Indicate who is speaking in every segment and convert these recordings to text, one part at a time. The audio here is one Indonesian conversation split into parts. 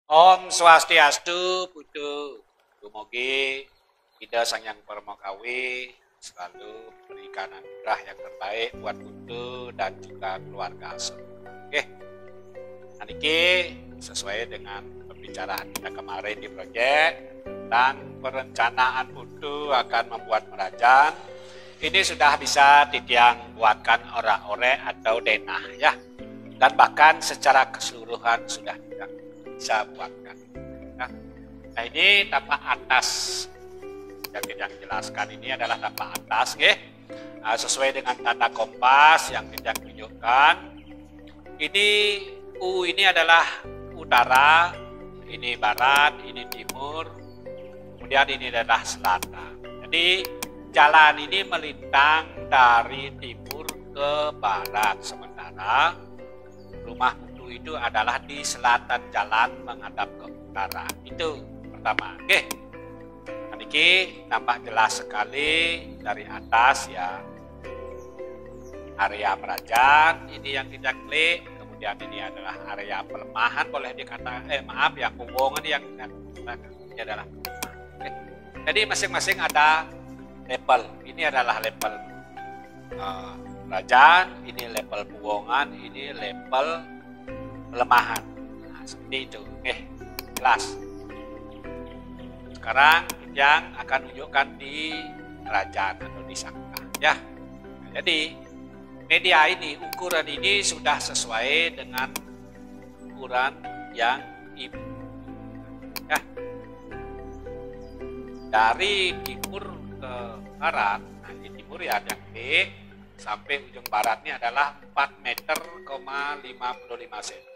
Speaker 1: Om Swastiastu, Buddha, Dumugi, Ida Sang Hyang Parmakawi selalu berikan anugerah yang terbaik buat Buddha dan juga keluarga. Oke, nanti sesuai dengan pembicaraan kita kemarin di proyek dan perencanaan Buddha akan membuat merajan. Ini sudah bisa Titiang buatkan ora-ore atau denah ya, dan bahkan secara keseluruhan sudah tidak bisa buatkan. Nah ini tapak atas yang jelaskan ini adalah tapak atas, sesuai dengan tata kompas yang tidak tunjukkan. Ini U ini adalah utara, ini barat, ini timur, kemudian ini adalah selatan. Jadi jalan ini melintang dari timur ke barat, sementara rumah Buddha itu adalah di selatan jalan menghadap ke utara. Itu pertama. Niki nampak jelas sekali dari atas ya, area merajan ini yang kita klik. Kemudian ini adalah area pelemahan, boleh dikatakan yang hubungan yang ini adalah pelemahan. Jadi masing-masing ada level. Ini adalah level merajan, ini level hubungan, ini level pelemahan. Nah, seperti itu. Jelas. Sekarang yang akan tunjukkan di kerajaan atau di sangka ya. Nah, jadi media ini, ukuran ini sudah sesuai dengan ukuran yang ibu ya. Dari timur ke barat, nah di timur ya ada B sampai ujung baratnya adalah 4 meter, 55 cm.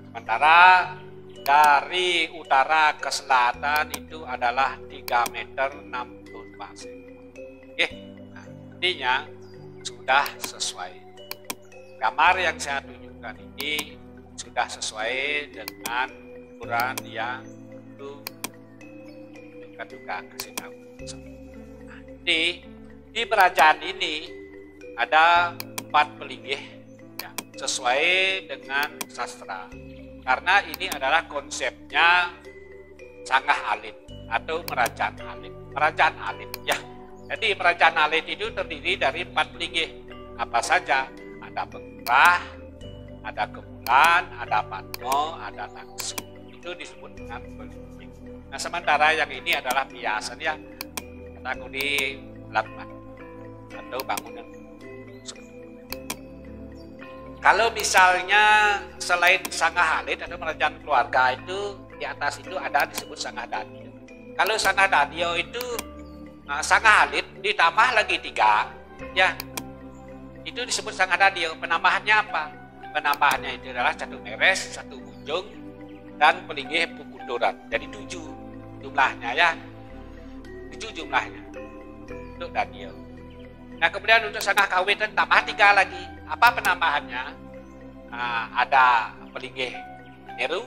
Speaker 1: Sementara dari utara ke selatan itu adalah 3 meter 64 cm. Nah, artinya sudah sesuai. Gambar yang saya tunjukkan ini sudah sesuai dengan ukuran yang itu kita juga kasih tahu. Nah, di kerajaan ini ada 4 pelinggih ya, sesuai dengan sastra. Karena ini adalah konsepnya sanggah alit atau merajaan alit. Merajaan alit ya. Jadi merajaan alit itu terdiri dari 4 pelinggih. Apa saja? Ada pengerah, ada kebulan, ada padmo, ada naksu. Itu disebut dengan pelinggih. Nah sementara yang ini adalah biasan ya. Kataku di latman atau bangunan. Kalau misalnya selain sanggah alit atau merajaan keluarga itu di atas itu ada disebut sanggah dadio. Kalau sanggah dadio itu sanggah alit ditambah lagi 3 ya, itu disebut sanggah dadio. Penambahannya apa? Penambahannya itu adalah 1 meres, 1 ujung, dan pelinggih pukuturan. Jadi 7 jumlahnya ya, 7 jumlahnya untuk dadio. Nah kemudian untuk sanggah kawitan tambah 3 lagi. Apa penambahannya? Ada pelinggih Neru,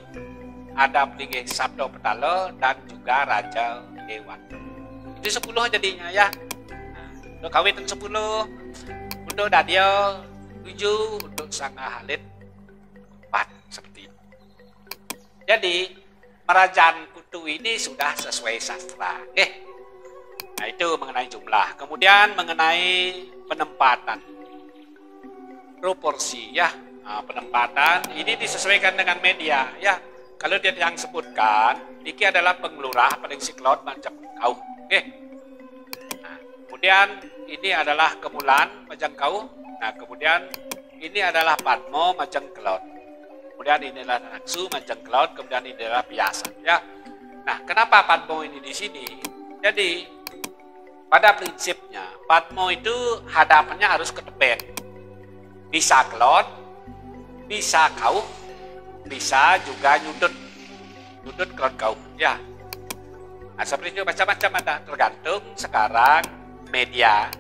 Speaker 1: ada pelinggih Sabdo Petalo, dan juga Raja Dewan. Itu 10 jadinya ya. Untuk kawitan 10, untuk dadio 7, untuk sanggah alit 4, seperti itu. Jadi merajaan putu ini sudah sesuai sastra. Nah itu mengenai jumlah. Kemudian mengenai penempatan, proporsi ya. Penempatan ini disesuaikan dengan media ya. Kalau dia yang sebutkan, ini adalah pengelurah paling siklon macam kau. Nah, kemudian ini adalah kemulan macam kau. Nah, kemudian ini adalah padmo macam kelot. Kemudian ini adalah naksu macam kelot. Kemudian ini adalah biasa ya. Nah, kenapa padmo ini di sini? Jadi pada prinsipnya padmo itu hadapannya harus ke depan. Bisa kelot, bisa kau, bisa juga nyudut kelot kau ya. Nah, seperti itu macam-macam ada, tergantung sekarang media.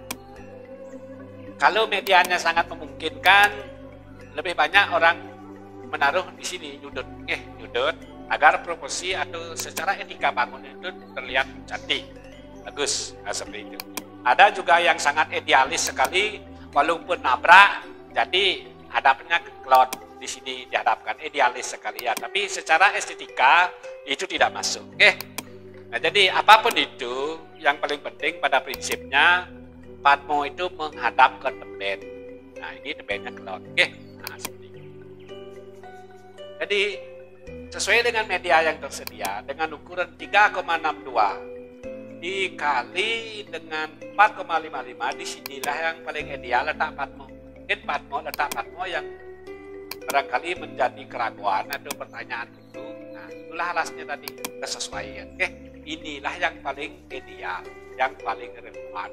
Speaker 1: Kalau medianya sangat memungkinkan, lebih banyak orang menaruh di sini nyudut, nyudut agar proporsi atau secara etika bangun itu terlihat cantik, bagus, seperti itu. Ada juga yang sangat idealis sekali, walaupun nabrak, jadi hadapnya kelot di sini dihadapkan, idealis sekali ya. Tapi secara estetika itu tidak masuk, Nah, jadi apapun itu, yang paling penting pada prinsipnya Padmo itu menghadap ke teben. Nah, ini tebennya kelot, Nah, seperti itu. Jadi sesuai dengan media yang tersedia dengan ukuran 3,62 dikali dengan 4,55, disinilah yang paling ideal letak Padmo. Mungkin letak Padmo yang barangkali menjadi keraguan atau pertanyaan itu. Nah, itulah alasnya tadi, kesesuaian. Inilah yang paling ideal, yang paling relevan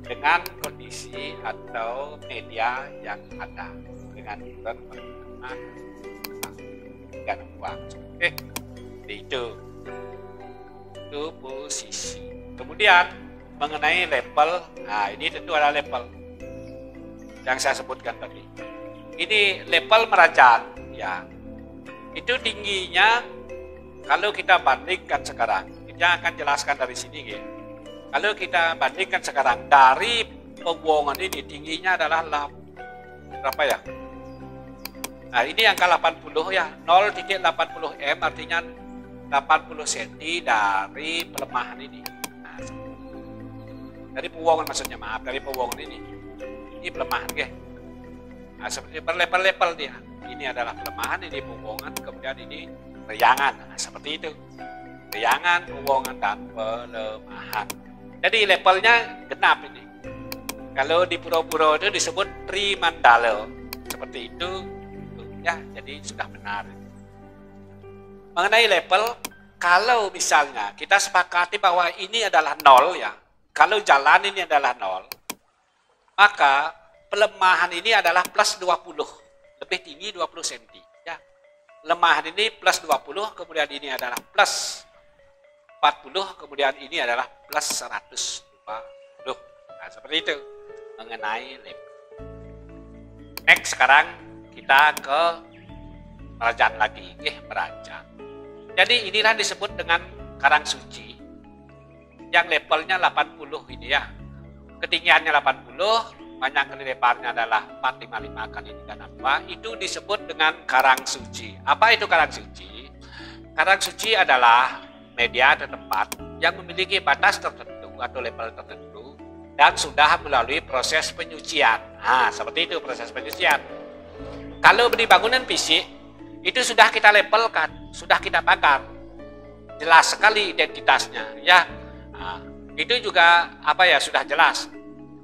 Speaker 1: dengan kondisi atau media yang ada dengan ukuran pertanyaan. Itu posisi. Kemudian mengenai level, nah ini tentu ada level yang saya sebutkan tadi. Ini level merajat, ya. Itu tingginya kalau kita bandingkan sekarang, kita akan jelaskan dari sini, Kalau kita bandingkan sekarang dari pembuangan ini tingginya adalah berapa ya? Nah, ini angka 80 ya, 0,80 m artinya 80 cm dari pelemahan ini. Nah, dari pembuangan maksudnya, maaf, dari pembuangan ini. Ini pelemahan, Nah, seperti berlevel-level dia. Ini adalah pelemahan, ini pembuangan, kemudian ini riangan. Nah, seperti itu. Riangan, pembuangan, dan pelemahan. Jadi levelnya genap ini. Kalau di pura-pura itu disebut Trimandala. Seperti itu. Ya, jadi sudah benar. Mengenai level, kalau misalnya kita sepakati bahwa ini adalah 0 ya, kalau jalan ini adalah 0, maka pelemahan ini adalah plus 20, lebih tinggi 20 cm. Ya. Lemahan ini plus 20, kemudian ini adalah plus 40, kemudian ini adalah plus 120. Nah, seperti itu mengenai level. Next, sekarang kita ke merajat lagi, merajat. Jadi inilah disebut dengan karang suci yang levelnya 80 ini ya. Ketinggiannya 80, banyak kali lebarnya adalah 455 kali 362, itu disebut dengan karang suci. Apa itu karang suci? Karang suci adalah media atau tempat yang memiliki batas tertentu atau level tertentu dan sudah melalui proses penyucian. Nah, seperti itu proses penyucian. Kalau di bangunan fisik, itu sudah kita levelkan, sudah kita bakar. Jelas sekali identitasnya, ya. Nah, itu juga sudah jelas.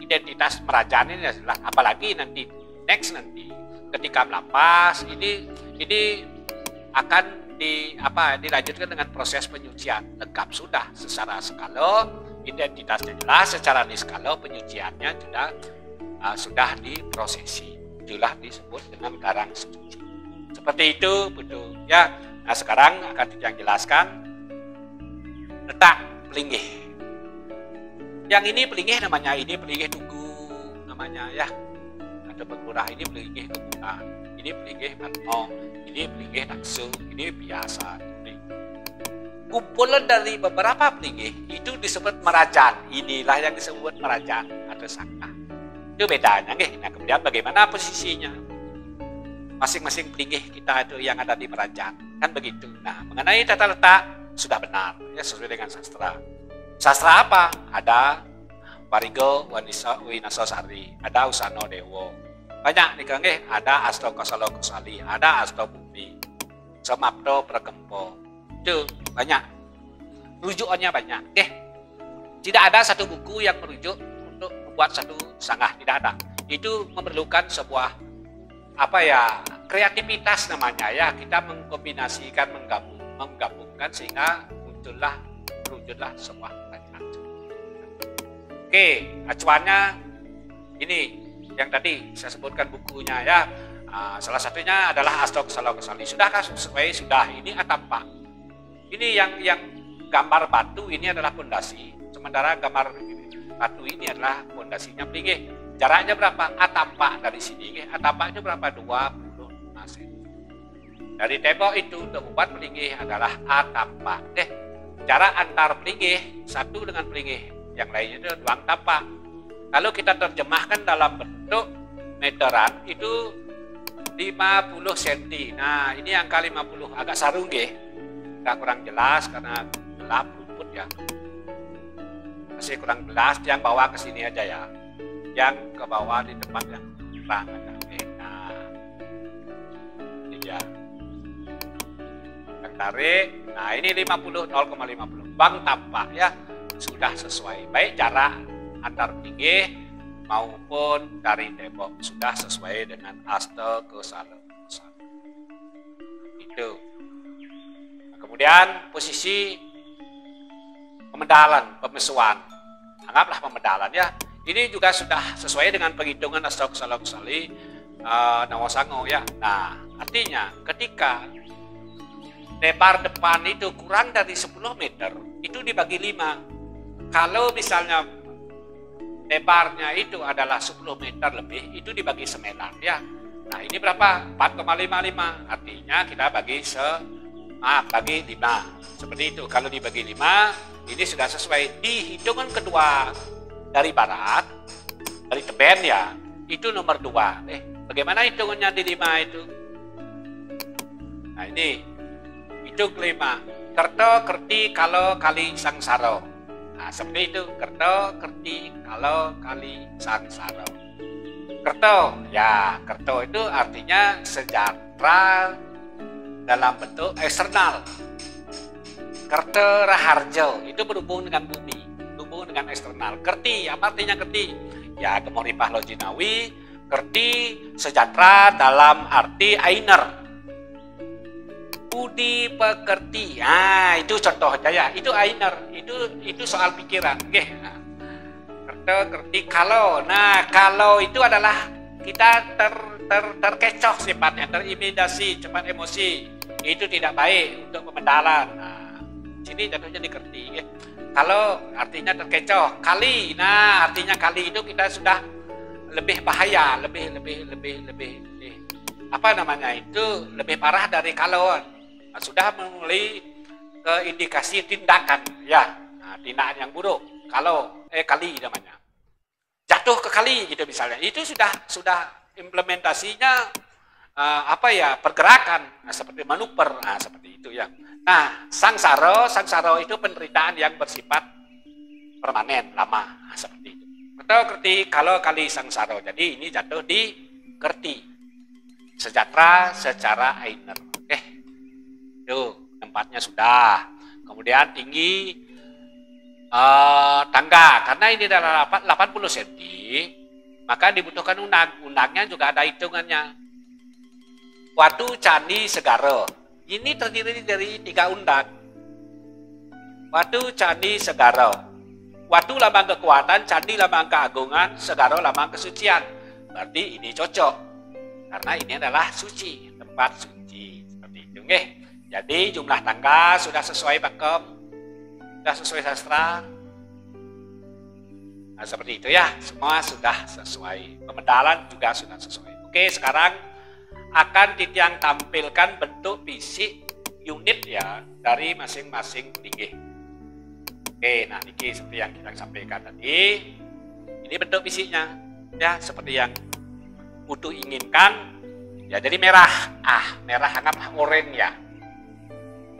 Speaker 1: Identitas merajaan ini jelas. Apalagi nanti, next nanti, ketika melapas, ini akan dilanjutkan dengan proses penyucian. Lengkap sudah, secara skala, identitasnya jelas, secara niskala, penyuciannya sudah diprosesi. Itulah disebut dengan karang suci. Seperti itu, betul ya. Nah, sekarang akan yang jelaskan letak pelinggih. Yang ini pelinggih namanya, ini pelinggih tugu namanya ya. Ada pengurah ini pelinggih kebunan, ini pelinggih Padmo, ini pelinggih Naksu, ini biasa. Ini kumpulan dari beberapa pelinggih itu disebut merajan. Inilah yang disebut merajan atau sangka. Itu bedanya, Nah, kemudian bagaimana posisinya masing-masing pelinggih kita itu yang ada di merajat, kan begitu. Nah, mengenai tata letak sudah benar, ya sesuai dengan sastra. Sastra apa? Ada Warigo Winasosari, ada Usano Dewo. Banyak nih, ada Asto Kosalo Kosali, ada Asto Bumi, Semapto Prakempo. Itu banyak. Rujukannya banyak, Tidak ada satu buku yang merujuk untuk membuat satu sanggah, tidak ada. Itu memerlukan sebuah kreativitas namanya ya. Kita mengkombinasikan, menggabungkan sehingga wujudlah sebuah kerajaan. Oke, acuannya ini yang tadi saya sebutkan bukunya ya. Salah satunya adalah Asto Kosalo Kosali. Sudahkah sesuai? Sudah. Ini atapa. Ini yang gambar batu ini adalah pondasi, sementara gambar batu ini adalah pondasinya pelinggih. Jaraknya berapa? A tampak dari sini. A tampak itu berapa? 25 cm. Dari tembok itu untuk membuat pelinggih adalah A tampak. Jarak antar pelinggih satu dengan pelinggih yang lainnya itu ruang tampak. Kalau kita terjemahkan dalam bentuk meteran itu 50 cm. Nah, ini angka 50 agak sarung agak kurang jelas karena gelap rumput ya. Masih kurang jelas, yang bawah ke sini aja ya. Yang ke bawah di tempat yang terang aja. Nah, ini dia. Yang tarik. Nah, ini 50 0,50. Bang tampak ya sudah sesuai. Baik jarak antar pelinggih maupun dari tembok sudah sesuai dengan aste kesaluan. Itu. Nah, kemudian posisi pemedalan, pemesuan. Anggaplah pemedalan ya. Ini juga sudah sesuai dengan penghitungan aste kesaluan Nawasango ya. Nah, artinya ketika lebar depan itu kurang dari 10 meter, itu dibagi 5. Kalau misalnya lebarnya itu adalah 10 meter lebih, itu dibagi 9 ya. Nah, ini berapa? 4,55. Artinya kita bagi bagi 5. Seperti itu. Kalau dibagi 5, ini sudah sesuai. Di hitungan kedua dari barat, dari teben ya, itu nomor 2. Bagaimana hitungannya di 5 itu? Nah, ini hitung 5. Kerto, kerti, kalau, kali, sangsaro. Nah, seperti itu. Kerto, kerti, kalau, kali, sangsaro. Kerto, ya, kerto itu artinya sejahtera dalam bentuk eksternal. Kerto raharjo itu berhubung dengan bumi, berhubung dengan eksternal. Kerti, apa artinya kerti? Ya, gemoripah lojinawi, kerti sejahtera dalam arti ainer. Budi pekerti, itu contoh aja ya, itu ainer, itu soal pikiran, nah, kerti kalau, nah kalau itu adalah kita terkecoh sifatnya, terintimidasi, cepat emosi, itu tidak baik untuk pemedalan. Nah, sini jatuhnya dikerti, kalau artinya terkecoh, kali, nah artinya kali itu kita sudah lebih bahaya, lebih apa namanya itu lebih parah dari kalau. Nah, sudah mulai ke indikasi tindakan ya. Nah, tindakan yang buruk kalau kali namanya jatuh ke kali gitu misalnya, itu sudah implementasinya pergerakan, nah, seperti manuver, nah, seperti itu ya. Nah, sangsaro itu penderitaan yang bersifat permanen lama, nah, seperti itu. Atau kerti kalau kali sangsaro, jadi ini jatuh di kerti sejahtera secara ainer. Tuh, tempatnya sudah. Kemudian tinggi tangga. Karena ini adalah 80 cm, maka dibutuhkan undang. Undangnya juga ada hitungannya. Watu, candi, segara. Ini terdiri dari 3 undang. Watu, candi, segara. Watu lambang kekuatan, candi lambang keagungan, segara lambang kesucian. Berarti ini cocok. Karena ini adalah suci, tempat suci. Seperti itu, nggih. Jadi jumlah tangga sudah sesuai pakem, sudah sesuai sastra. Nah, seperti itu ya, semua sudah sesuai. Pemedalan juga sudah sesuai. Oke, sekarang akan Titiang tampilkan bentuk fisik unit ya dari masing-masing pelinggih. Oke, nah ini seperti yang kita sampaikan tadi. Ini bentuk fisiknya ya, seperti yang Putu inginkan. Ya, jadi merah. Merah anggaplah oranye ya.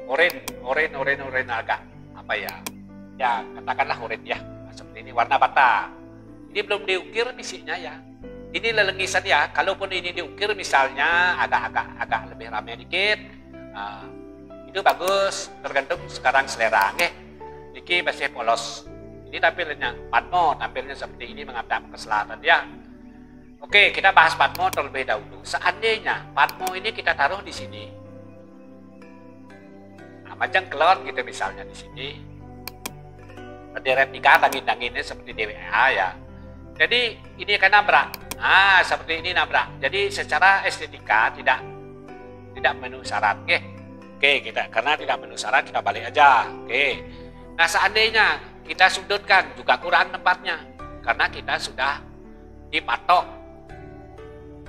Speaker 1: Oranye agak apa ya? Ya, katakanlah oranye ya. Nah, seperti ini warna bata. Ini belum diukir fisiknya ya. Ini lelengisan ya. Kalaupun ini diukir misalnya agak lebih ramai dikit. Itu bagus, tergantung sekarang selera. Niki masih polos. Ini tampilannya Padmo, tampilnya seperti ini menghadap ke selatan ya. Oke, kita bahas Padmo terlebih dahulu. Seandainya Padmo ini kita taruh di sini. Majang kelot gitu misalnya di sini. Berderet nikah dangin-danginnya seperti DWA ya. Jadi ini kan nabrak. Seperti ini nabrak. Jadi secara estetika tidak memenuhi syarat. Oke, kita karena tidak memenuhi syarat kita balik aja. Oke. Nah, seandainya kita sudutkan juga kurang tempatnya karena kita sudah dipatok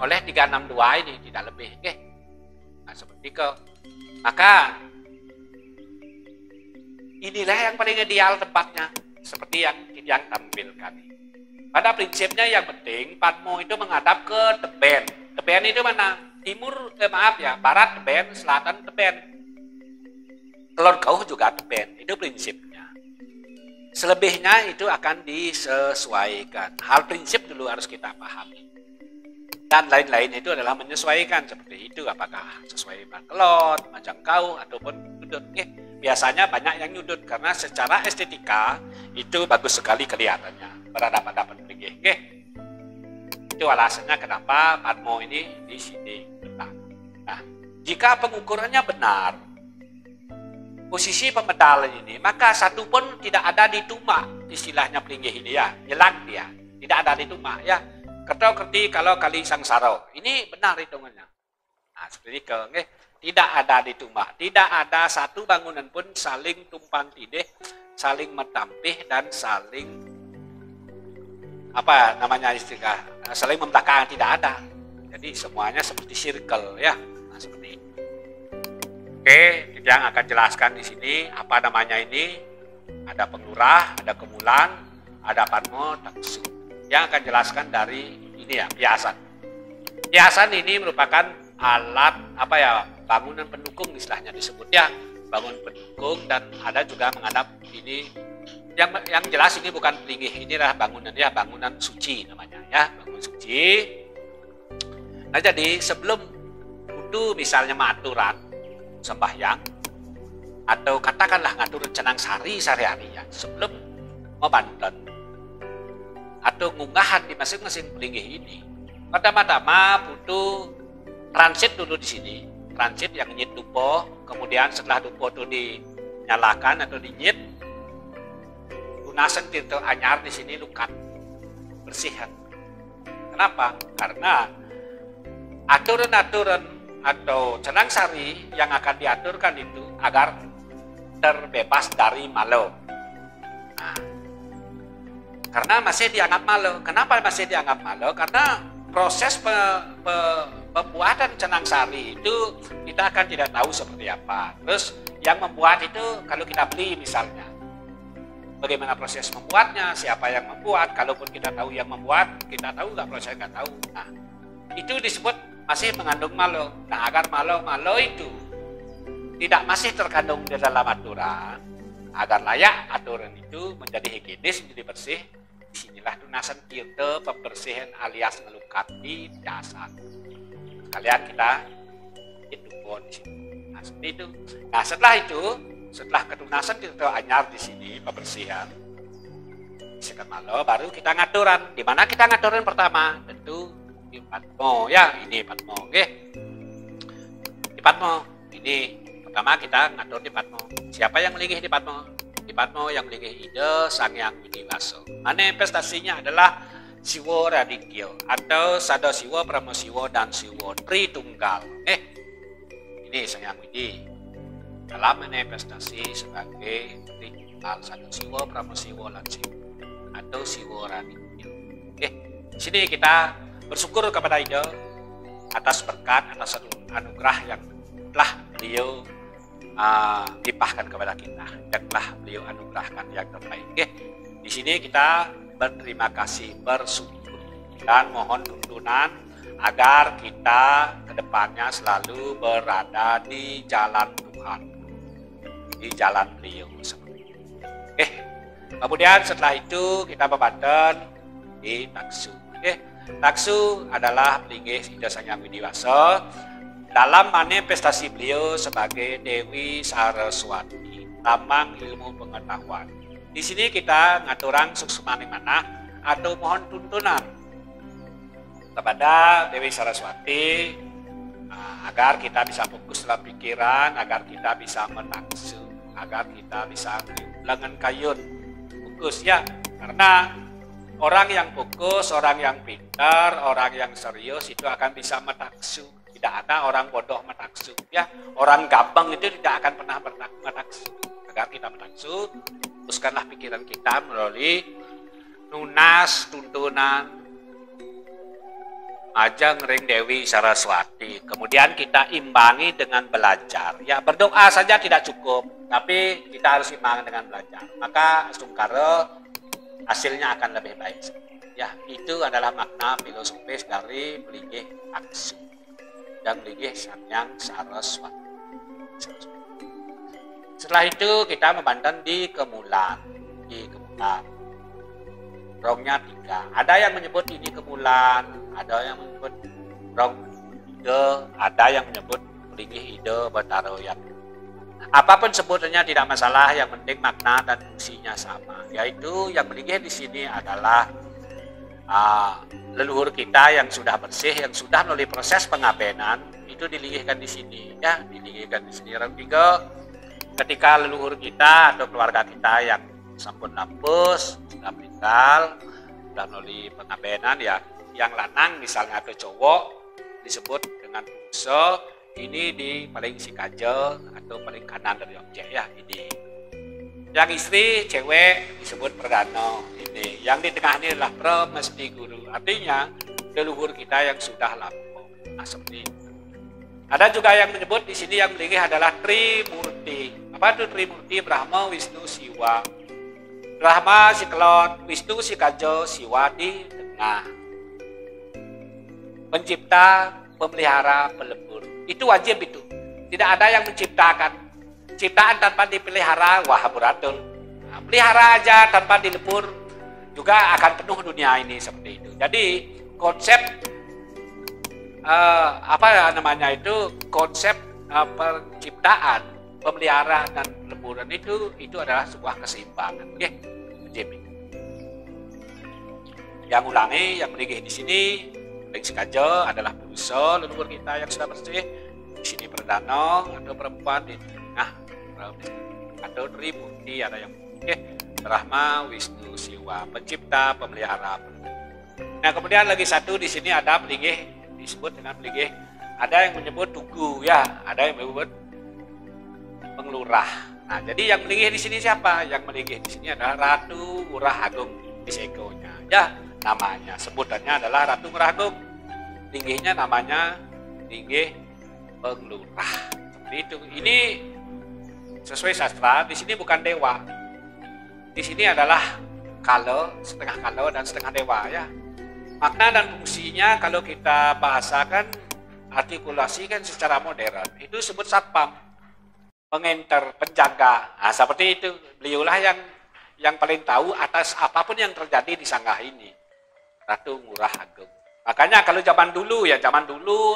Speaker 1: oleh 362 ini, tidak lebih. Oke. Nah, seperti itu. Maka inilah yang paling ideal tempatnya, seperti yang tampilkan. Pada prinsipnya yang penting Patmo itu menghadap ke Teben. Teben itu mana? Barat Teben, selatan Teben. Telur Gauh juga Teben. Itu prinsipnya. Selebihnya itu akan disesuaikan. Hal prinsip dulu harus kita pahami. Dan lain-lain itu adalah menyesuaikan seperti itu, apakah sesuai Bakelot, Majangkauh ataupun Nyudut. Biasanya banyak yang nyudut karena secara estetika itu bagus sekali kelihatannya berhadapan-hadapan begini. Itu alasannya kenapa Patmo ini di sini letak. Nah, jika pengukurannya benar, posisi pemedal ini, maka satu pun tidak ada di tumak, istilahnya pelinggih ini ya, hilang dia, tidak ada di tumak ya. Kerti kalau kali sangsaro, ini benar hitungannya. Nah, seperti itu, tidak ada di tumak, tidak ada satu bangunan pun saling tumpang tindih, saling mentampih dan saling saling membelakang, tidak ada. Jadi semuanya seperti circle ya. Nah, seperti itu. Oke, yang akan jelaskan di sini apa namanya ini? Ada penglurah, ada kemulan, ada Patmo, taksu. Yang akan jelaskan dari ini ya, piasan. Piasan ini merupakan alat bangunan pendukung istilahnya disebut ya, bangun pendukung, dan ada juga menghadap ini. Yang jelas ini bukan pelinggih, ini adalah bangunan ya, bangunan suci namanya ya, bangunan suci. Nah, jadi sebelum kudu misalnya maturan sembahyang atau katakanlah ngatur cenang sari sehari-hari ya, sebelum membanten atau ngunggahan di masing-masing pelinggih ini, pertama-tama butuh transit dulu di sini. Transit yang nyit dupo, kemudian setelah dupo itu dinyalakan atau dinyit, tunasan tirto anyar di sini lukat bersihkan. Kenapa? Karena aturan-aturan atau cenang sari yang akan diaturkan itu agar terbebas dari malo. Nah, karena masih dianggap malo. Kenapa masih dianggap malo? Karena proses pembuatan cenang sari itu kita akan tidak tahu seperti apa. Terus yang membuat itu kalau kita beli misalnya, bagaimana proses membuatnya, siapa yang membuat, kalaupun kita tahu yang membuat, kita tahu nggak proses, nggak tahu. Nah, itu disebut masih mengandung malo. Nah, agar malo itu tidak masih terkandung di dalam aturan, agar layak aturan itu menjadi higienis, menjadi bersih, disinilah tunasan tirta pembersihan alias melukat di dasar. Sekalian kita itu di sini. Nah, seperti itu. Nah, setelah ketunasan tirta anyar di sini pembersihan, sekat malo, baru kita ngaturan. Di mana kita ngaturan pertama? Tentu di Patmo ya, ini Patmo, oke? Di Patmo ini pertama kita ngatur di Patmo. Siapa yang melinggih di Patmo? Di Patmo yang melinggih Ide Sang Hyang Widiwaso. Manifestasinya adalah Siwo Radityo atau Sada Siwo, Pramo Siwo, dan Siwo Tritunggal. Ini Sang Hyang Widi dalam manifestasi sebagai Tritunggal, Sada Siwo, Pramo Siwo, dan Siwo atau Siwo Radityo. Di sini kita bersyukur kepada Ide atas berkat, atas anugerah yang telah beliau limpahkan kepada kita, dan telah beliau anugerahkan yang terbaik. Di sini kita berterima kasih, bersyukur, dan mohon tuntunan agar kita kedepannya selalu berada di jalan Tuhan, di jalan beliau seperti itu. Kemudian setelah itu kita membanten di taksu. Taksu adalah pelinggih Ide Sang Hyang Widiwaso dalam manifestasi beliau sebagai Dewi Saraswati, tambang ilmu pengetahuan. Di sini kita ngaturang suksmani mana atau mohon tuntunan kepada Dewi Saraswati agar kita bisa fokus dalam pikiran, agar kita bisa menaksu, agar kita bisa lengan kayun fokus ya. Karena orang yang fokus, orang yang pintar, orang yang serius itu akan bisa menaksu. Tidak ada orang bodoh menaksu ya. Orang gampang itu tidak akan pernah menaksu. Agar kita menaksu, fokuskanlah pikiran kita melalui nunas tuntunan Ajeng Ring Dewi Saraswati. Kemudian kita imbangi dengan belajar. Ya, berdoa saja tidak cukup, tapi kita harus imbangi dengan belajar. Maka sungkara hasilnya akan lebih baik. Ya, itu adalah makna filosofis dari Beligih Aksi dan Beligih Sanyang Saraswati. Setelah itu kita membanten di kemulan. Rongnya 3. Ada yang menyebut ini kemulan, ada yang menyebut rong ide, ada yang menyebut Beligih ide betaroyan. Apapun sebutannya tidak masalah, yang penting makna dan fungsinya sama. Yaitu yang Beligih di sini adalah leluhur kita yang sudah bersih, yang sudah melalui proses pengabenan, itu diligihkan di sini, ya, diligihkan di sini. Rong 3, ketika leluhur kita atau keluarga kita yang sampun lampus, sudah meninggal, sudah melalui pengabenan, ya, yang lanang misalnya atau cowok disebut dengan pungso, ini di paling sikaje atau paling kanan dari objek, ya, ini. Yang istri cewek disebut perdana, ini. Yang di tengah ini adalah premesti guru, artinya leluhur kita yang sudah lampau. Nah, seperti itu. Ada juga yang menyebut di sini yang Beligih adalah Trimurti. Apa itu Trimurti? Brahma, Wisnu, Siwa. Brahma si kelon, Wisnu si kajo, Siwa di tengah. Pencipta, pemelihara, pelebur. Itu wajib itu. Tidak ada yang menciptakan. Ciptaan tanpa dipelihara, wah beradul. Nah, pelihara aja tanpa dilebur, juga akan penuh dunia ini seperti itu. Jadi konsep konsep penciptaan, pemeliharaan dan peleburan itu adalah sebuah keseimbangan. Oke, yang ulangi, yang Beligih di sini, Beligih Sikajo adalah purusa leluhur kita yang sudah bersih. Di sini perdana atau perempuan di tengah, atau Trimurti ada yang Brahma, Wisnu, Siwa, pencipta, pemelihara. Nah, kemudian lagi satu di sini ada Beligih disebut dengan Beligih. Ada yang menyebut Tugu, ya, ada yang menyebut Penglurah. Nah, jadi yang Beligih di sini siapa? Yang Beligih di sini adalah Ratu Ngurah Agung Bisekonya. Ya, namanya sebutannya adalah Ratu Ngurah Agung. Linggihnya namanya Linggih Penglurah. Seperti itu. Ini sesuai sastra, di sini bukan dewa. Di sini adalah kala, setengah kala dan setengah dewa, ya. Makna dan fungsinya kalau kita bahasakan, artikulasikan secara modern, itu disebut satpam, pengenter, penjaga. Nah, seperti itu. Beliaulah yang paling tahu atas apapun yang terjadi di Sanggah ini. Ratu Ngurah Agung. Makanya kalau zaman dulu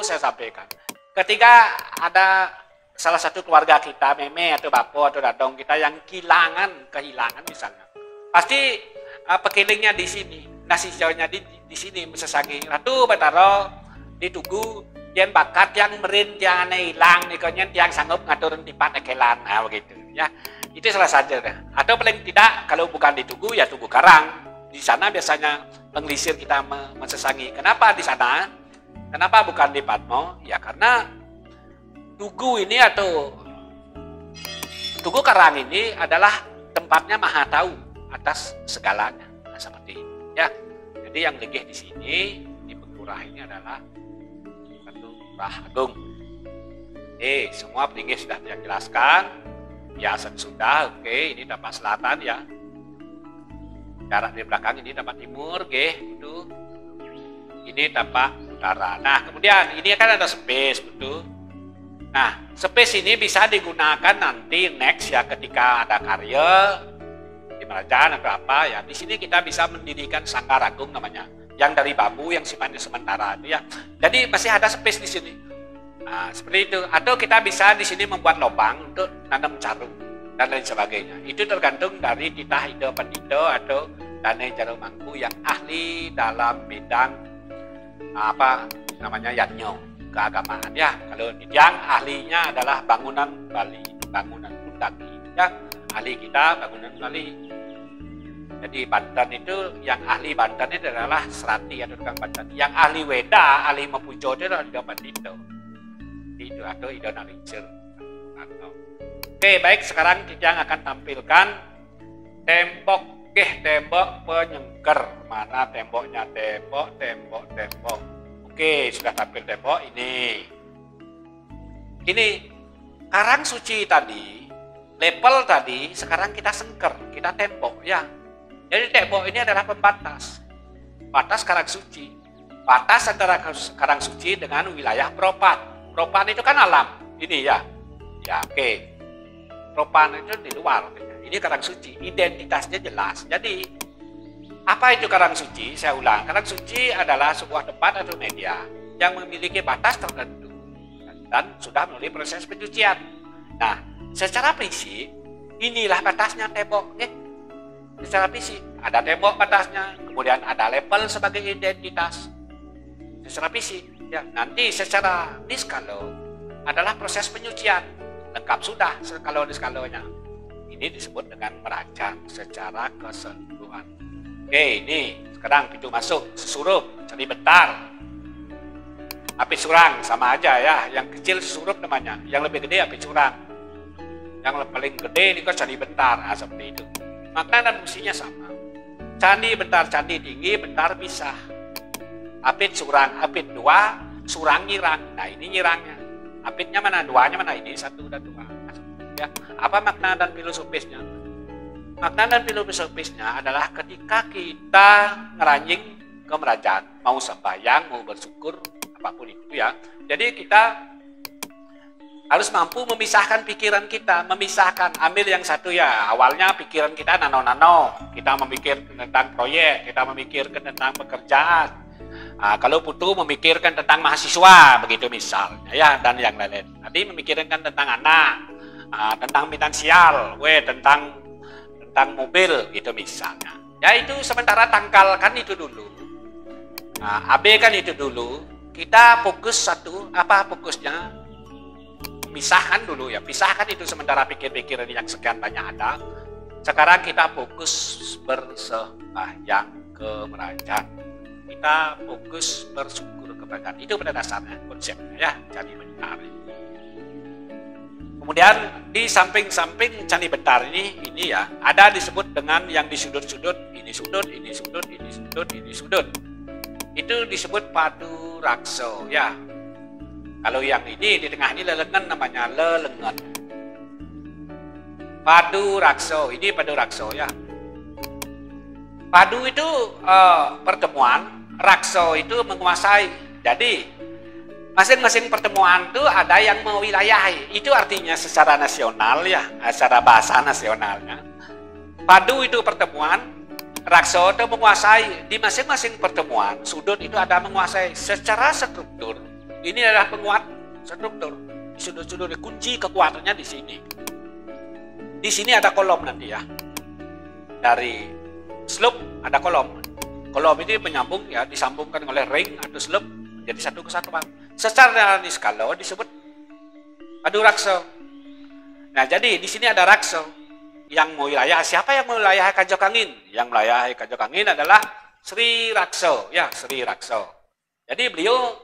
Speaker 1: saya sampaikan, ketika ada salah satu keluarga kita, meme atau bapo atau dadong kita yang kehilangan misalnya, pasti pekelingnya di sini, nasi hijaunya di sini mesesangi Ratu Batara ditugu yang bakat yang merin yang aneh hilang nikonyen yang sanggup ngaturun tipat ekelan. Nah, begitu, ya. Itu salah saja. Atau paling tidak kalau bukan di Tugu, ya Tugu Karang. Di sana biasanya penglisir kita mesesangi. Kenapa di sana? Kenapa bukan di Padmo? Ya karena Tugu ini atau Tugu Karang ini adalah tempatnya maha tahu atas segalanya. Nah, seperti itu, ya. Jadi yang Beligih di sini di Penglurah ini adalah Ratu Ngurah Agung. Semua Beligih sudah dijelaskan. Biasa sudah. Oke, ini tapak selatan, ya. Jarak di belakang ini tapak timur, itu. Ini tapak utara. Nah, kemudian ini kan ada space, betul. Nah, space ini bisa digunakan nanti next, ya, ketika ada karya di kerajaan atau apa, ya. Di sini kita bisa mendirikan sanggar agung namanya, yang dari bambu yang sifatnya sementara itu, ya. Jadi masih ada space di sini. Nah, seperti itu. Atau kita bisa di sini membuat lubang untuk nanam jarum dan lain sebagainya. Itu tergantung dari titah ide pandito atau Dane Jarum Mangku yang ahli dalam bidang yatnyo, keagamaan, ya. Kalau yang ahlinya adalah bangunan Bali, bangunan Kundaki, ya. Ahli kita bangunan Bali. Jadi Banten itu, yang ahli Banten itu adalah Serati atau tukang Banten. Yang ahli Weda, ahli Mapujo itu adalah Ida Bandito. Itu atau Ida Narincir. Oke, baik, sekarang Kijang akan tampilkan tembok, tembok penyengker. Mana temboknya? Tembok. Oke, sudah tampil tembok ini. Ini karang suci tadi, level tadi, sekarang kita sengker, kita tembok ya. Jadi tembok ini adalah pembatas. Batas karang suci. Batas antara karang suci dengan wilayah propan. Propan itu kan alam. Ini ya. Ya, oke. Propan itu di luar. Ini karang suci. Identitasnya jelas. Jadi, apa itu karang suci? Saya ulang. Karang suci adalah sebuah tempat atau media yang memiliki batas tertentu dan sudah melalui proses pencucian. Nah, secara fisik, inilah batasnya tembok. Secara fisik, ada tembok batasnya, kemudian ada level sebagai identitas. Secara fisik, ya. Nanti secara niskalo adalah proses penyucian. Lengkap sudah skalo niskalonya. Ini disebut dengan merancang secara keseluruhan. Oke, ini sekarang pintu masuk, sesurup, cari bentar. Api surang sama aja ya, yang kecil sesurup namanya, yang lebih gede api surang. Yang paling gede ini kok candi bentar, nah, seperti itu. Makna dan fungsinya sama. Candi bentar, candi tinggi, bentar pisah. Apit surang, apit dua, surang nyirang. Nah ini nyirangnya. Apitnya mana, duanya mana, ini satu dan dua. Ya, apa makna dan filosofisnya? Makna dan filosofisnya adalah ketika kita ngeranjing ke merajat, mau sembahyang, mau bersyukur, apapun itu ya. Jadi kita harus mampu memisahkan pikiran kita, ambil yang satu ya, awalnya pikiran kita nano-nano, kita memikirkan tentang proyek, kita memikirkan tentang pekerjaan, kalau butuh memikirkan tentang mahasiswa, begitu misalnya ya, dan yang lain. Nanti memikirkan tentang anak, tentang finansial, tentang mobil, gitu misalnya. Ya itu sementara tangkalkan itu dulu, abaikan itu dulu, kita fokus satu, apa fokusnya? Pisahkan dulu ya, pisahkan itu sementara pikir-pikiran yang sekian banyak ada. Sekarang kita fokus bersembahyang ke merajat. Kita fokus bersyukur ke merajat. Itu pada dasarnya konsepnya ya, Candi Bentar. Kemudian di samping-samping Candi Bentar ini ya, ada disebut dengan yang di sudut-sudut, ini sudut, ini sudut, ini sudut, ini sudut. Itu disebut padu rakso ya. Kalau yang ini di tengah ini lelengan, namanya lelengan. Padu rakso, ini padu rakso ya. Padu itu pertemuan, rakso itu menguasai. Jadi masing-masing pertemuan itu ada yang mewilayahi. Itu artinya secara nasional ya, secara bahasa nasionalnya. Padu itu pertemuan, rakso itu menguasai. Di masing-masing pertemuan, sudut itu ada menguasai secara struktur. Ini adalah penguat struktur. Sudut-sudut kunci kekuatannya di sini. Di sini ada kolom nanti ya. Dari slope ada kolom. Kolom ini menyambung ya, disambungkan oleh ring atau slope menjadi satu kesatuan. Secara niskalo disebut padu rakso. Nah, jadi di sini ada rakso yang mewilayah. Siapa yang mewilayah Kajokangin? Yang mewilayah Kajokangin adalah Sri Rakso, ya, Sri Rakso. Jadi beliau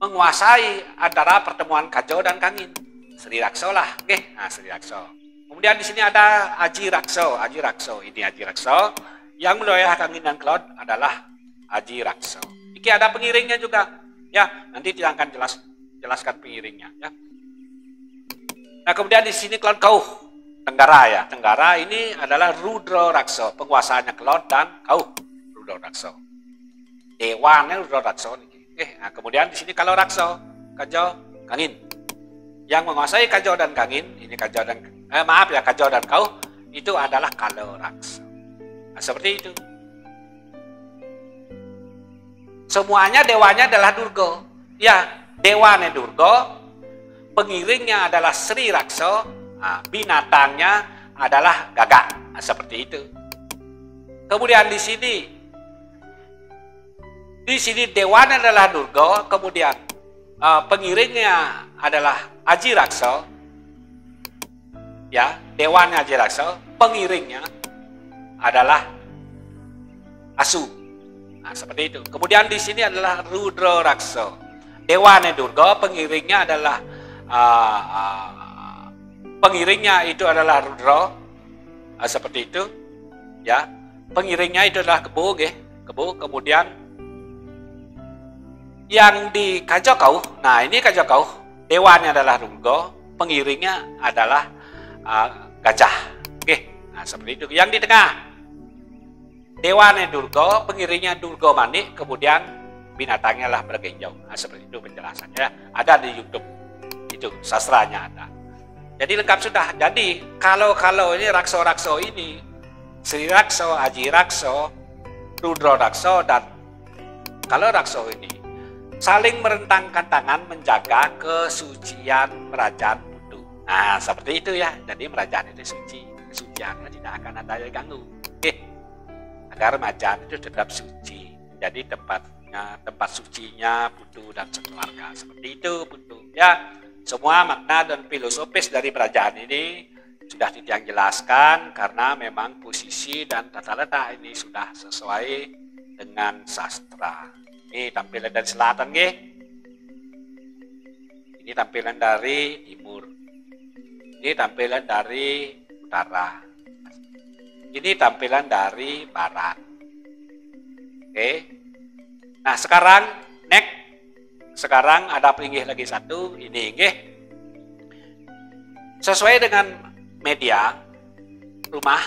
Speaker 1: menguasai antara pertemuan Kajo dan Kangin. Sri Rakso lah, oke. Nah, Sri Rakso. Kemudian di sini ada Aji Rakso, Aji Rakso. Ini Aji Rakso. Yang mewilayah Kangin dan Cloud adalah Aji Rakso. Ini ada pengiringnya juga. Ya, nanti kita akan jelaskan pengiringnya. Ya. Nah, kemudian di sini Cloud Kauh, Tenggara ya. Tenggara ini adalah Rudro Rakso. Penguasaannya Cloud dan Kauh, Rudro Rakso. Dewannya Rudro Rakso. Nah, kemudian di sini kalau rakso, Kajo, Kangin. Yang menguasai Kajo dan Kangin, ini Kajo dan Kajo dan Kauh, itu adalah kalau rakso. Nah, seperti itu. Semuanya dewanya adalah Durgo. Ya, dewane Durgo, pengiringnya adalah Sri Rakso, binatangnya adalah gagak. Nah, seperti itu. Kemudian di sini dewan adalah Durga, kemudian pengiringnya adalah Aji Rakso, ya, dewannya Aji Rakso, pengiringnya adalah Asu. Nah, seperti itu. Kemudian di sini adalah Rudro Rakso, dewannya Durga, pengiringnya adalah itu adalah Rudro, seperti itu, ya. Pengiringnya itu adalah Kebo, Kebo, kemudian Yang di Kajokau, nah ini Kajokau, dewannya adalah Runggo, pengiringnya adalah gajah. Oke, nah seperti itu. Yang di tengah, dewannya Durgo, pengiringnya Durgo Manik, kemudian binatangnya lah bergenjau. Nah seperti itu penjelasannya. Ada di YouTube, itu sastranya ada. Jadi lengkap sudah. Jadi kalau ini rakso-rakso ini, Sri Rakso, Aji Rakso, Rudro Rakso, dan kalau Rakso ini saling merentangkan tangan menjaga kesucian Merajaan Putu. Nah, seperti itu ya. Jadi Merajaan itu suci, kesuciannya tidak akan ada yang ganggu. Agar Merajaan itu tetap suci. Jadi tempat sucinya Putu dan sekeluarga. Seperti itu Putu. Ya, semua makna dan filosofis dari Merajaan ini sudah Titiang jelaskan karena memang posisi dan tata letak ini sudah sesuai dengan sastra. Ini tampilan dari selatan, nggih. Ini tampilan dari timur. Ini tampilan dari utara. Ini tampilan dari barat. Oke. Nah, sekarang ada pinggir lagi satu, ini, nggih. Sesuai dengan media rumah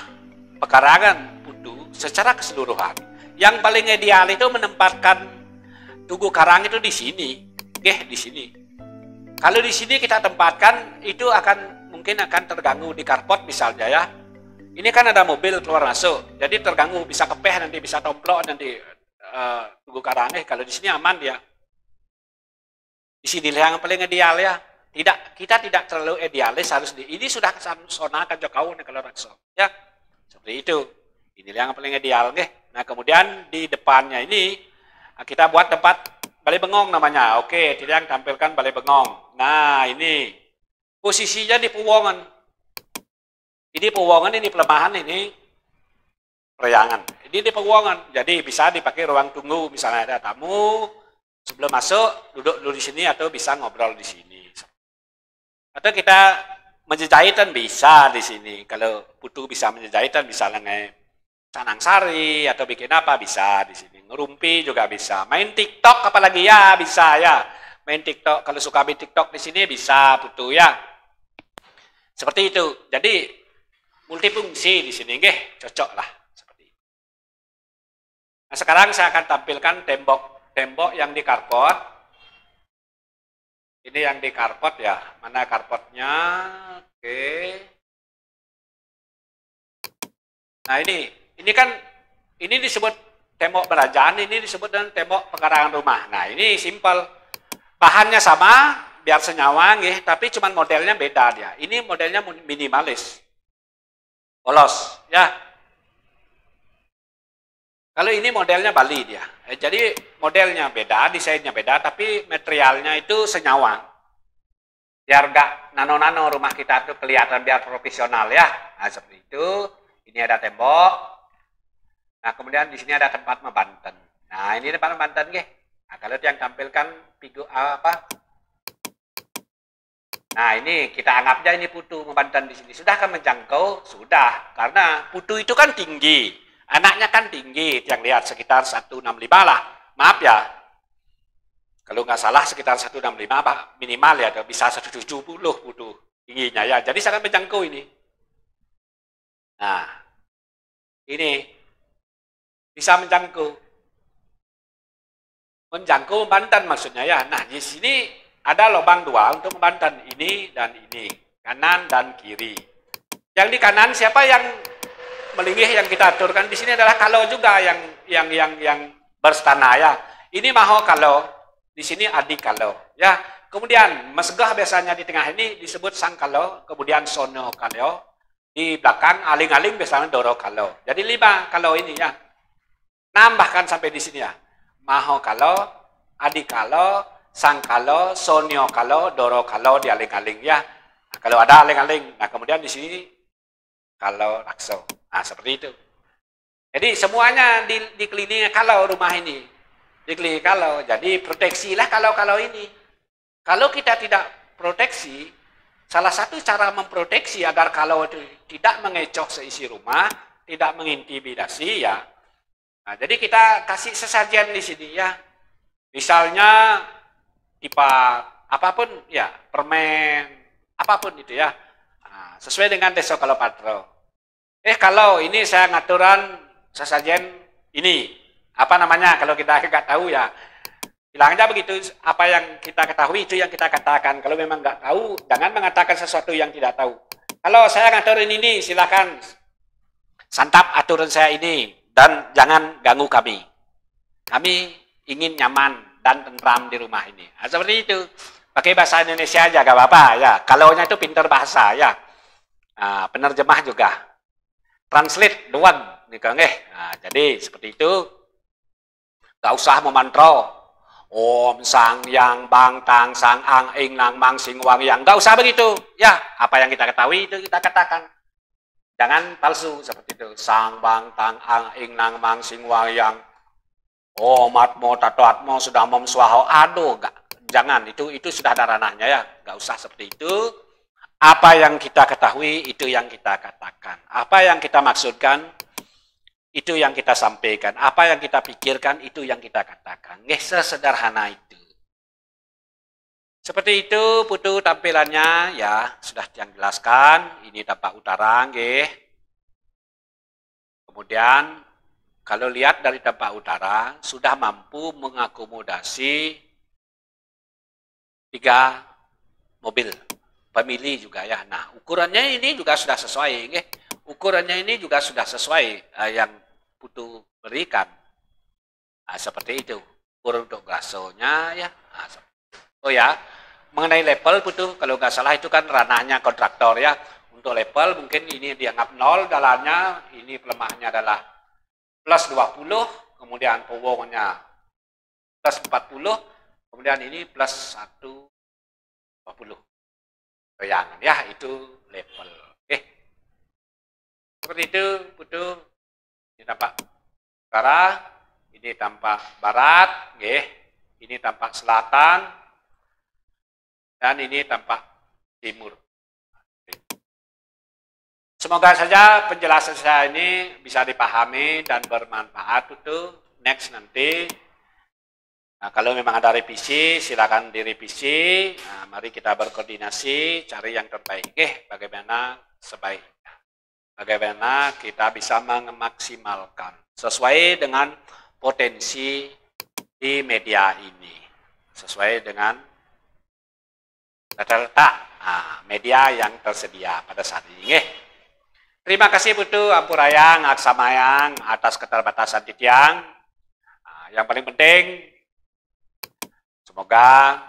Speaker 1: pekarangan Putu secara keseluruhan. Yang paling ideal itu menempatkan Tugu Karang itu di sini, di sini. Kalau di sini kita tempatkan, itu mungkin akan terganggu di karpot misalnya ya. Ini kan ada mobil keluar masuk, jadi terganggu, bisa kepeh nanti, bisa tomplok nanti Tugu Karangnya. Kalau di sini aman dia. Di sini yang paling ideal ya. Kita tidak terlalu idealis harus ini sudah sona Kajokau kalau Rakso. Ya, seperti itu. Inilah yang paling ideal, nggih. Nah, kemudian di depannya ini kita buat tempat balai bengong namanya. Oke, Titiang tampilkan balai bengong. Nah, ini posisinya di Puwongan. Ini Puwongan, ini pelemahan, ini Periangan. Ini di Puwongan. Jadi bisa dipakai ruang tunggu. Misalnya ada tamu, sebelum masuk duduk dulu di sini atau bisa ngobrol di sini. Atau kita menjejahitan bisa di sini. Kalau Putu bisa menjejahitan, bisa canang sari atau bikin apa bisa di sini. Ngerumpi juga bisa. Main TikTok apalagi ya bisa ya. Main TikTok, kalau suka main TikTok di sini bisa Putu ya. Seperti itu. Jadi multifungsi di sini, nggih, cocok lah seperti itu. Nah, sekarang saya akan tampilkan tembok yang di karpot. Ini yang di karpot ya. Mana karpotnya? Oke. Nah, ini kan ini disebut tembok Merajaan, ini disebut dengan tembok pekarangan rumah. Nah, ini simpel. Bahannya sama, biar senyawa nggih, tapi cuman modelnya beda dia. Ini modelnya minimalis. Polos, ya. Kalau ini modelnya Bali dia. Jadi modelnya beda, desainnya beda, tapi materialnya itu senyawa. Biar nggak nano-nano rumah kita tuh kelihatan biar profesional ya. Nah, seperti itu. Ini ada tembok. Nah, kemudian di sini ada tempat membanten. Nah, ini tempat membanten, nggih. Nah, kalau yang tampilkan figur apa? Nah, ini kita anggap aja ini Putu membanten di sini. Sudah kan menjangkau? Sudah. Karena Putu itu kan tinggi. Anaknya kan tinggi. Yang lihat sekitar 165 lah. Maaf ya. Kalau nggak salah sekitar 165 minimal ya. Bisa 170 Putu tingginya ya. Jadi sangat menjangkau ini. Nah, ini bisa menjangkau membanten maksudnya ya. Nah, di sini ada lubang dua untuk membanten, ini dan ini, kanan dan kiri. Yang di kanan siapa yang melinggih yang kita aturkan di sini adalah kalau juga yang berstana ya. Ini maho kalau, di sini adi kalau ya. Kemudian mesgah biasanya di tengah ini disebut sang kalau, kemudian sono kalau. Di belakang aling-aling biasanya doro kalau. Jadi 5 kalau ini ya. Nambahkan sampai di sini ya. Maho kalau, adi kalau, sang kalau, sonyo kalau, doro kalau di aling-aling ya. Nah, kalau ada aling-aling. Nah, kemudian di sini kalau Rakso. Nah, seperti itu. Jadi semuanya dikelilingi kalau rumah ini. Dikelilingi kalau. Jadi proteksilah kalau ini. Kalau kita tidak proteksi, salah satu cara memproteksi agar kalau itu tidak mengecoh seisi rumah, tidak mengintimidasi ya. Nah, jadi kita kasih sesajen di sini ya. Misalnya tipe apapun ya, permen, apapun itu ya. Nah, sesuai dengan Deso Kalopatro. Kalau ini saya ngaturan sesajen ini, apa namanya, kalau kita nggak tahu ya, bilangnya begitu, apa yang kita ketahui itu yang kita katakan. Kalau memang nggak tahu, jangan mengatakan sesuatu yang tidak tahu. Kalau saya ngaturin ini, silakan santap aturan saya ini, dan jangan ganggu kami. Kami ingin nyaman dan tentram di rumah ini. Nah, seperti itu. Pakai bahasa Indonesia aja, gak apa-apa ya. Kalaunya itu pintar bahasa ya. Nah, penerjemah juga. Translate doang. Nah, jadi seperti itu. Gak usah memantro. Om sang yang bang tang sang ang ing nang mang sing wang yang. Gak usah begitu. Ya, apa yang kita ketahui itu kita katakan. Jangan palsu seperti itu. Sang bang tang ang ing nang mang sing wang yang. Oh, matmo tato atmo sudah mom swaho. Aduh, jangan, itu sudah ada ranahnya ya. Gak usah seperti itu. Apa yang kita ketahui, itu yang kita katakan. Apa yang kita maksudkan, itu yang kita sampaikan. Apa yang kita pikirkan, itu yang kita katakan. Sesederhana itu. Seperti itu, putu tampilannya ya, sudah yang jelaskan. Ini dampak utara, nggih. Kemudian, kalau lihat dari dampak utara, sudah mampu mengakomodasi 3 mobil, pemilih juga ya. Nah, ukurannya ini juga sudah sesuai. Ukurannya ini juga sudah sesuai yang putu berikan. Nah, seperti itu. Ukur untuk gasonya ya. Nah, oh ya, mengenai level putu, kalau nggak salah itu kan ranahnya kontraktor ya. Untuk level mungkin ini dianggap 0 dalamnya, ini pelemahannya adalah plus 20, kemudian powernya plus 40, kemudian ini plus 120. Bayangan ya, itu level. Seperti itu, putu. Ini tampak utara, ini tampak barat, ini tampak selatan, dan ini tampak timur. Semoga saja penjelasan saya ini bisa dipahami dan bermanfaat itu. Next nanti, nah, kalau memang ada revisi, silakan direvisi. Nah, mari kita berkoordinasi, cari yang terbaik. Bagaimana sebaiknya. Bagaimana kita bisa memaksimalkan sesuai dengan potensi di media ini. Sesuai dengan data media yang tersedia pada saat ini. Terima kasih Putu Ampurayang, Aksamayang atas keterbatasan titiang. Yang paling penting, semoga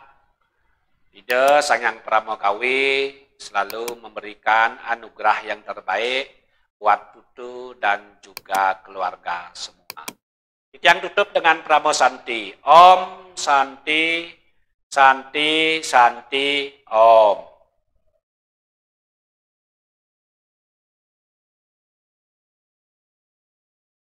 Speaker 1: Ide Sang Hyang Pramokawi selalu memberikan anugerah yang terbaik buat Putu dan juga keluarga semua. Titiang tutup dengan Pramo Santi. Om Santi, Santi, Santi, Om.